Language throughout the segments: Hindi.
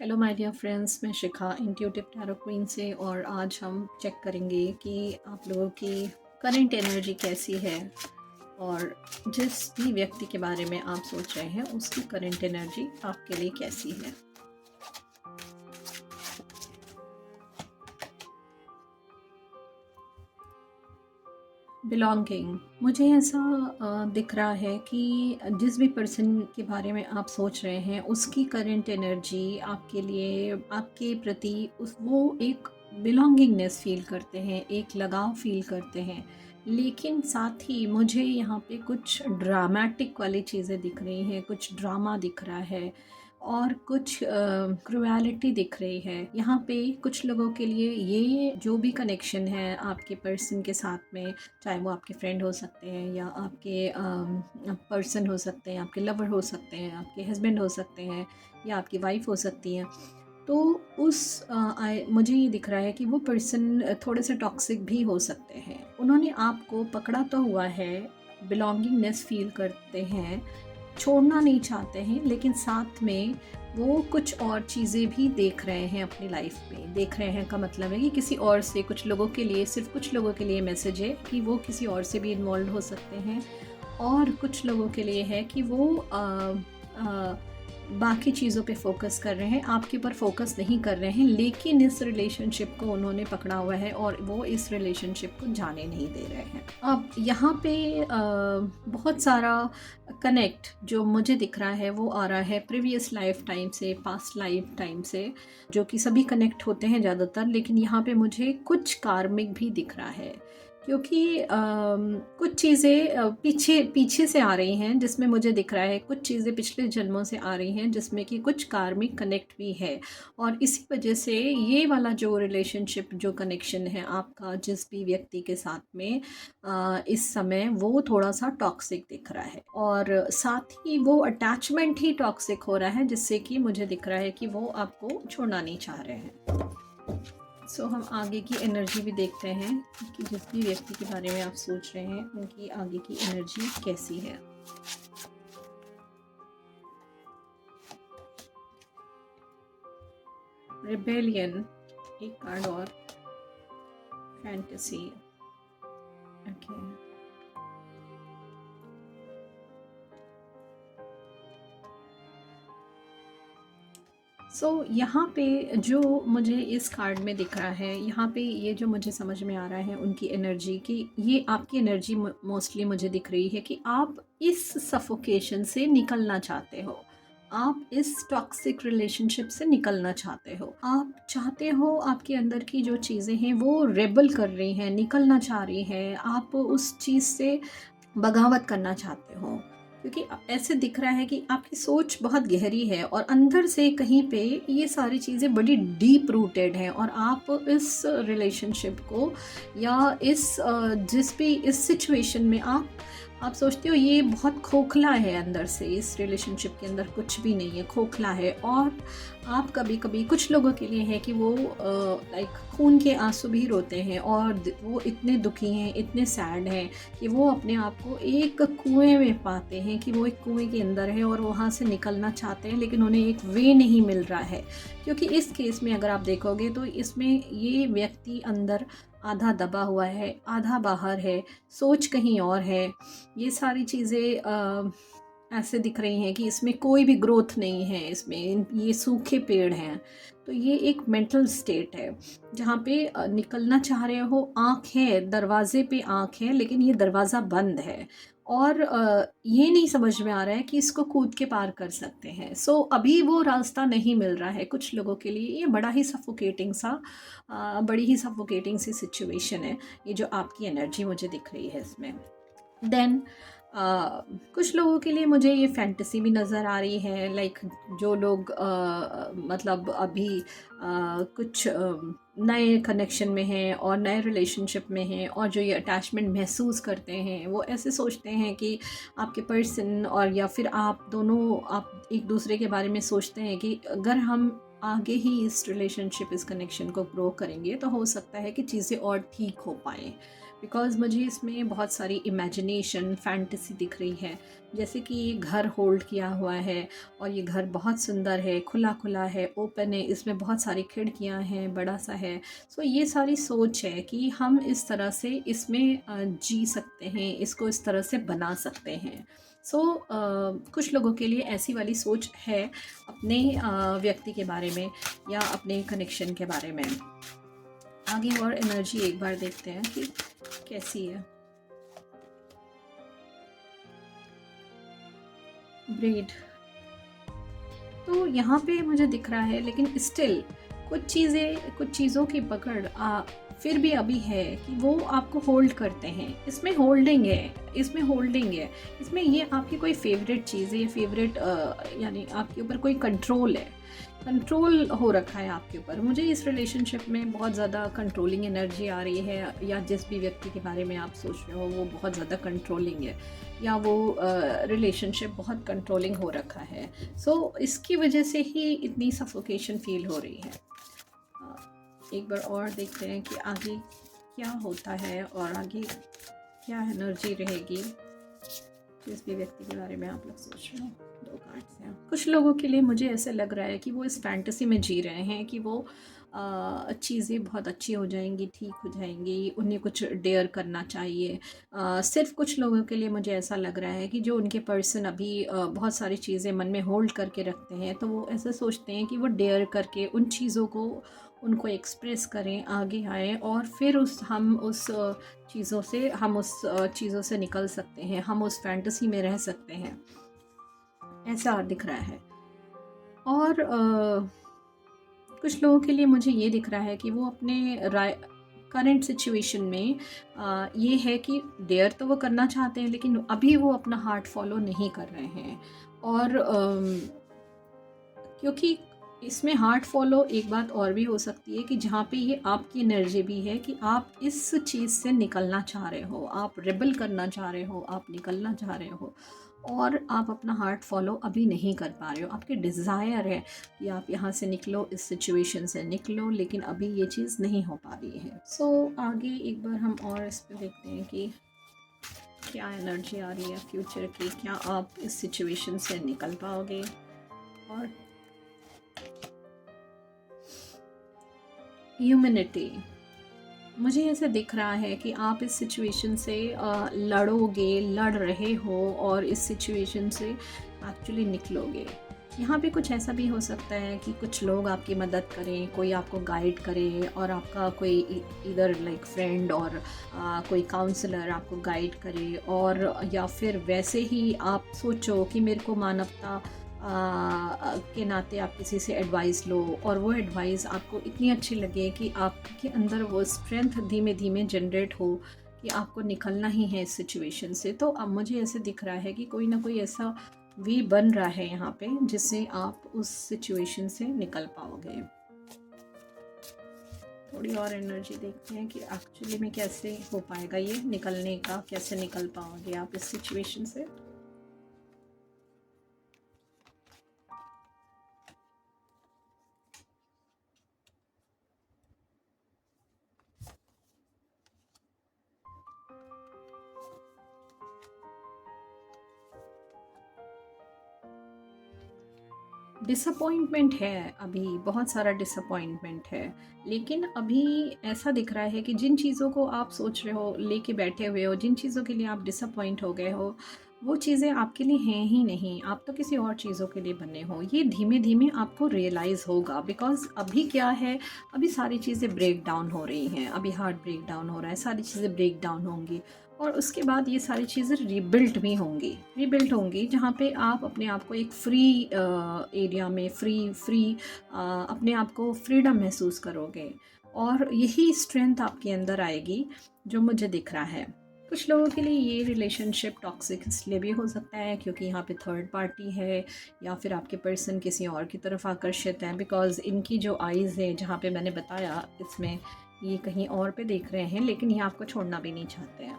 हेलो माय डियर फ्रेंड्स, मैं शिखा इंट्यूटिव टैरो क्वीन से। और आज हम चेक करेंगे कि आप लोगों की करंट एनर्जी कैसी है और जिस भी व्यक्ति के बारे में आप सोच रहे हैं उसकी करंट एनर्जी आपके लिए कैसी है। बिलोंगिंग, मुझे ऐसा दिख रहा है कि जिस भी पर्सन के बारे में आप सोच रहे हैं उसकी करंट एनर्जी आपके लिए, आपके प्रति उस वो एक बिलोंगिंगनेस फील करते हैं, एक लगाव फील करते हैं। लेकिन साथ ही मुझे यहाँ पे कुछ ड्रामेटिक वाली चीज़ें दिख रही हैं, कुछ ड्रामा दिख रहा है और कुछ क्रुएलिटी दिख रही है। यहाँ पे कुछ लोगों के लिए ये जो भी कनेक्शन है आपके पर्सन के साथ में, चाहे वो आपके फ्रेंड हो सकते हैं या आपके पर्सन हो सकते हैं, आपके लवर हो सकते हैं, आपके हस्बैंड हो सकते हैं या आपकी वाइफ हो सकती हैं। तो मुझे ये दिख रहा है कि वो पर्सन थोड़े से टॉक्सिक भी हो सकते हैं। उन्होंने आपको पकड़ा तो हुआ है, बिलोंगिंगनेस फील करते हैं, छोड़ना नहीं चाहते हैं, लेकिन साथ में वो कुछ और चीज़ें भी देख रहे हैं अपनी लाइफ में। देख रहे हैं का मतलब है कि किसी और से, कुछ लोगों के लिए, सिर्फ कुछ लोगों के लिए मैसेज है कि वो किसी और से भी इन्वॉल्व हो सकते हैं और कुछ लोगों के लिए है कि वो बाकी चीज़ों पे फोकस कर रहे हैं, आपके ऊपर फोकस नहीं कर रहे हैं। लेकिन इस रिलेशनशिप को उन्होंने पकड़ा हुआ है और वो इस रिलेशनशिप को जाने नहीं दे रहे हैं। अब यहाँ पे बहुत सारा कनेक्ट जो मुझे दिख रहा है वो आ रहा है प्रीवियस लाइफ टाइम से, पास्ट लाइफ टाइम से, जो कि सभी कनेक्ट होते हैं ज़्यादातर। लेकिन यहाँ पे मुझे कुछ कार्मिक भी दिख रहा है, क्योंकि कुछ चीज़ें पीछे पीछे से आ रही हैं, जिसमें मुझे दिख रहा है कुछ चीज़ें पिछले जन्मों से आ रही हैं जिसमें कि कुछ कार्मिक कनेक्ट भी है। और इसी वजह से ये वाला जो रिलेशनशिप, जो कनेक्शन है आपका जिस भी व्यक्ति के साथ में इस समय, वो थोड़ा सा टॉक्सिक दिख रहा है और साथ ही वो अटैचमेंट ही टॉक्सिक हो रहा है, जिससे कि मुझे दिख रहा है कि वो आपको छोड़ना नहीं चाह रहे हैं। सो हम आगे की एनर्जी भी देखते हैं कि जिस भी व्यक्ति के बारे में आप सोच रहे हैं उनकी आगे की एनर्जी कैसी है। रिबेलियन, एक कार्ड और, फैंटेसी, ओके। सो यहाँ पे जो मुझे इस कार्ड में दिख रहा है, यहाँ पे ये जो मुझे समझ में आ रहा है उनकी एनर्जी की, ये आपकी एनर्जी मोस्टली मुझे दिख रही है कि आप इस सफोकेशन से निकलना चाहते हो, आप इस टॉक्सिक रिलेशनशिप से निकलना चाहते हो। आप चाहते हो, आपके अंदर की जो चीज़ें हैं वो रेबल कर रही हैं, निकलना चाह रही हैं, आप उस चीज़ से बगावत करना चाहते हो। क्योंकि ऐसे दिख रहा है कि आपकी सोच बहुत गहरी है और अंदर से कहीं पे ये सारी चीज़ें बड़ी डीप रूटेड हैं और आप इस रिलेशनशिप को या इस जिस भी इस सिचुएशन में आप सोचते हो ये बहुत खोखला है अंदर से, इस रिलेशनशिप के अंदर कुछ भी नहीं है, खोखला है। और आप कभी कभी कुछ लोगों के लिए है कि वो लाइक खून के आंसू भी रोते हैं और वो इतने दुखी हैं, इतने सैड हैं कि वो अपने आप को एक कुएं में पाते हैं, कि वो एक कुएं के अंदर है और वहाँ से निकलना चाहते हैं, लेकिन उन्हें एक वे नहीं मिल रहा है। क्योंकि इस केस में अगर आप देखोगे तो इसमें ये व्यक्ति अंदर आधा दबा हुआ है, आधा बाहर है, सोच कहीं और है। ये सारी चीज़ें ऐसे दिख रही हैं कि इसमें कोई भी ग्रोथ नहीं है, इसमें ये सूखे पेड़ हैं। तो ये एक मेंटल स्टेट है जहाँ पे निकलना चाह रहे हो, आँख है, दरवाजे पे आँख है, लेकिन ये दरवाज़ा बंद है और ये नहीं समझ में आ रहा है कि इसको कूद के पार कर सकते हैं। सो अभी वो रास्ता नहीं मिल रहा है कुछ लोगों के लिए। ये बड़ी ही सफोकेटिंग सी सिचुएशन है, ये जो आपकी एनर्जी मुझे दिख रही है इसमें। देन कुछ लोगों के लिए मुझे ये फैंटेसी भी नज़र आ रही है, लाइक जो लोग मतलब अभी कुछ नए कनेक्शन में हैं और नए रिलेशनशिप में हैं और जो ये अटैचमेंट महसूस करते हैं, वो ऐसे सोचते हैं कि आपके पर्सन और या फिर आप दोनों, आप एक दूसरे के बारे में सोचते हैं कि अगर हम आगे ही इस रिलेशनशिप, इस कनेक्शन को ग्रो करेंगे तो हो सकता है कि चीज़ें और ठीक हो पाएँ। बिकॉज़ मुझे इसमें बहुत सारी इमेजिनेशन, फैंटेसी दिख रही है। जैसे कि ये घर होल्ड किया हुआ है और ये घर बहुत सुंदर है, खुला-खुला है, ओपन है, इसमें बहुत सारी खिड़कियाँ हैं, बड़ा-सा है। सो ये सारी सोच है कि हम इस तरह से इसमें जी सकते हैं, इसको इस तरह से बना सकते हैं। सो कुछ लोगों के लिए ऐसी वाली सोच है अपने व्यक्ति के बारे में या अपने कनेक्शन के बारे में। आगे और एनर्जी एक बार देखते हैं कि कैसी है। ब्रेड, तो यहाँ पे मुझे दिख रहा है, लेकिन स्टिल कुछ चीज़ों की पकड़ फिर भी अभी है कि वो आपको होल्ड करते हैं। इसमें होल्डिंग है, इसमें होल्डिंग है, इसमें ये आपकी कोई फेवरेट चीज़ है, फेवरेट यानी आपके ऊपर कोई कंट्रोल है, कंट्रोल हो रखा है आपके ऊपर। मुझे इस रिलेशनशिप में बहुत ज़्यादा कंट्रोलिंग एनर्जी आ रही है, या जिस भी व्यक्ति के बारे में आप सोच रहे हो वो बहुत ज़्यादा कंट्रोलिंग है, या वो रिलेशनशिप बहुत कंट्रोलिंग हो रखा है। सो इसकी वजह से ही इतनी सफोकेशन फील हो रही है। एक बार और देखते हैं कि आगे क्या होता है और आगे क्या एनर्जी रहेगी जिस भी व्यक्ति के बारे में आप लोग सोच रहे हो। दो कार्ड्स हैं। कुछ लोगों के लिए मुझे ऐसे लग रहा है कि वो इस फैंटेसी में जी रहे हैं कि वो चीज़ें बहुत अच्छी हो जाएंगी, ठीक हो जाएंगी, उन्हें कुछ डेयर करना चाहिए। सिर्फ कुछ लोगों के लिए मुझे ऐसा लग रहा है कि जो उनके पर्सन अभी बहुत सारी चीज़ें मन में होल्ड करके रखते हैं, तो वो ऐसे सोचते हैं कि वो डेयर करके उन चीज़ों को उनको एक्सप्रेस करें, आगे आएँ, और फिर हम उस चीज़ों से निकल सकते हैं, हम उस फैंटेसी में रह सकते हैं, ऐसा दिख रहा है। और कुछ लोगों के लिए मुझे ये दिख रहा है कि वो अपने करंट सिचुएशन में ये है कि डेयर तो वो करना चाहते हैं, लेकिन अभी वो अपना हार्ट फॉलो नहीं कर रहे हैं। और क्योंकि इसमें हार्ट फॉलो एक बात और भी हो सकती है कि जहाँ पे ये आपकी एनर्जी भी है कि आप इस चीज़ से निकलना चाह रहे हो, आप रिबल करना चाह रहे हो, आप निकलना चाह रहे हो, और आप अपना हार्ट फॉलो अभी नहीं कर पा रहे हो। आपके डिज़ायर है कि आप यहाँ से निकलो, इस सिचुएशन से निकलो, लेकिन अभी ये चीज़ नहीं हो पा रही है। सो आगे एक बार हम और इस पर देखते हैं कि क्या एनर्जी आ रही है फ्यूचर की, क्या आप इस सिचुएशन से निकल पाओगे। और ह्यूमैनिटी, मुझे ऐसे दिख रहा है कि आप इस सिचुएशन से लड़ रहे हो और इस सिचुएशन से एक्चुअली निकलोगे। यहाँ पे कुछ ऐसा भी हो सकता है कि कुछ लोग आपकी मदद करें, कोई आपको गाइड करे, और आपका कोई इधर लाइक फ्रेंड और कोई काउंसलर आपको गाइड करे, और या फिर वैसे ही आप सोचो कि मेरे को मानवता के नाते आप किसी से एडवाइस लो, और वो एडवाइस आपको इतनी अच्छी लगे कि आपके अंदर वो स्ट्रेंथ धीमे धीमे जनरेट हो कि आपको निकलना ही है इस सिचुएशन से। तो अब मुझे ऐसे दिख रहा है कि कोई ना कोई ऐसा वे बन रहा है यहाँ पे जिससे आप उस सिचुएशन से निकल पाओगे। थोड़ी और एनर्जी देखते हैं कि एक्चुअली में कैसे हो पाएगा ये निकलने का, कैसे निकल पाओगे आप इस सिचुएशन से। डिसअपॉइंटमेंट है, अभी बहुत सारा डिसअपॉइंटमेंट है, लेकिन अभी ऐसा दिख रहा है कि जिन चीज़ों को आप सोच रहे हो, लेके बैठे हुए हो, जिन चीज़ों के लिए आप डिसअपॉइंट हो गए हो, वो चीज़ें आपके लिए हैं ही नहीं, आप तो किसी और चीज़ों के लिए बने हो। ये धीमे धीमे आपको रियलाइज़ होगा, बिकॉज़ अभी क्या है, अभी सारी चीज़ें ब्रेक डाउन हो रही हैं, अभी हार्ट ब्रेक डाउन हो रहा है, सारी चीज़ें ब्रेक डाउन होंगी, और उसके बाद ये सारी चीज़ें रीबिल्ट होंगी, जहाँ पे आप अपने आप को एक फ्री एरिया में अपने आप को फ्रीडम महसूस करोगे, और यही स्ट्रेंथ आपके अंदर आएगी जो मुझे दिख रहा है। कुछ लोगों के लिए ये रिलेशनशिप टॉक्सिक इसलिए भी हो सकता है क्योंकि यहाँ पे थर्ड पार्टी है, या फिर आपके पर्सन किसी और की तरफ आकर्षित है, बिकॉज़ इनकी जो आइज़ है, जहाँ पे मैंने बताया, इसमें ये कहीं और पे देख रहे हैं, लेकिन ये आपको छोड़ना भी नहीं चाहते हैं।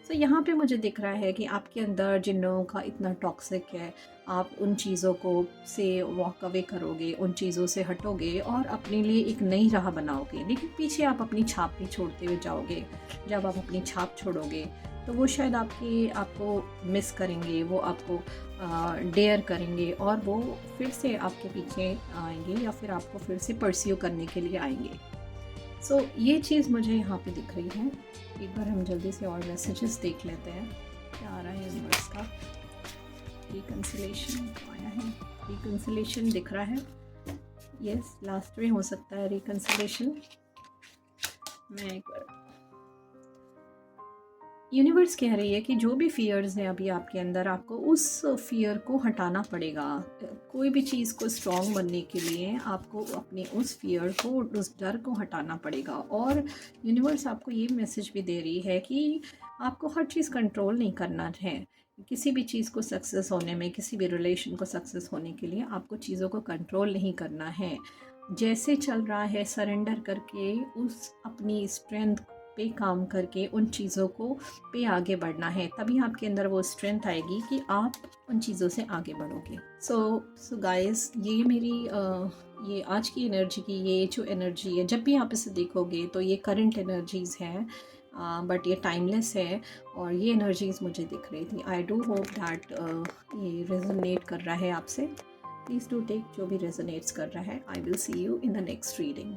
सो यहाँ पे मुझे दिख रहा है कि आपके अंदर जिन लोगों का इतना टॉक्सिक है, आप उन चीज़ों को से वॉक अवे करोगे, उन चीज़ों से हटोगे और अपने लिए एक नई राह बनाओगे। लेकिन पीछे आप अपनी छाप भी छोड़ते हुए जाओगे। जब आप अपनी छाप छोड़ोगे तो वो शायद आपको मिस करेंगे, वो आपको डेयर करेंगे और वो फिर से आपके पीछे आएंगे या फिर आपको फिर से परस्यू करने के लिए आएंगे। सो ये चीज़ मुझे यहाँ पे दिख रही है। एक बार हम जल्दी से और मैसेजेस देख लेते हैं क्या आ रहा है यूनिवर्स का। रिकन्सिलेशन आया है, रिकन्सिलेशन दिख रहा है। यस, लास्ट में हो सकता है रिकन्सिलेशन। मैं एक बार, यूनिवर्स कह रही है कि जो भी फियर्स हैं अभी आपके अंदर, आपको उस फियर को हटाना पड़ेगा। कोई भी चीज़ को स्ट्रॉन्ग बनने के लिए आपको अपने उस फियर को, उस डर को हटाना पड़ेगा। और यूनिवर्स आपको ये मैसेज भी दे रही है कि आपको हर चीज़ कंट्रोल नहीं करना है। किसी भी चीज़ को सक्सेस होने में, किसी भी रिलेशन को सक्सेस होने के लिए आपको चीज़ों को कंट्रोल नहीं करना है। जैसे चल रहा है सरेंडर करके, उस अपनी स्ट्रेंथ पे काम करके उन चीज़ों को पे आगे बढ़ना है। तभी आपके अंदर वो स्ट्रेंथ आएगी कि आप उन चीज़ों से आगे बढ़ोगे। सो गाइस, ये मेरी ये आज की एनर्जी की ये जो एनर्जी है, जब भी आप इसे देखोगे तो ये करंट एनर्जीज़ हैं, बट ये टाइमलेस है। और ये एनर्जीज़ मुझे दिख रही थी। आई डू होप दैट ये रेजोनेट कर रहा है आपसे। प्लीज़ डू टेक जो भी रेजोनेट्स कर रहा है। I will see you in the next reading.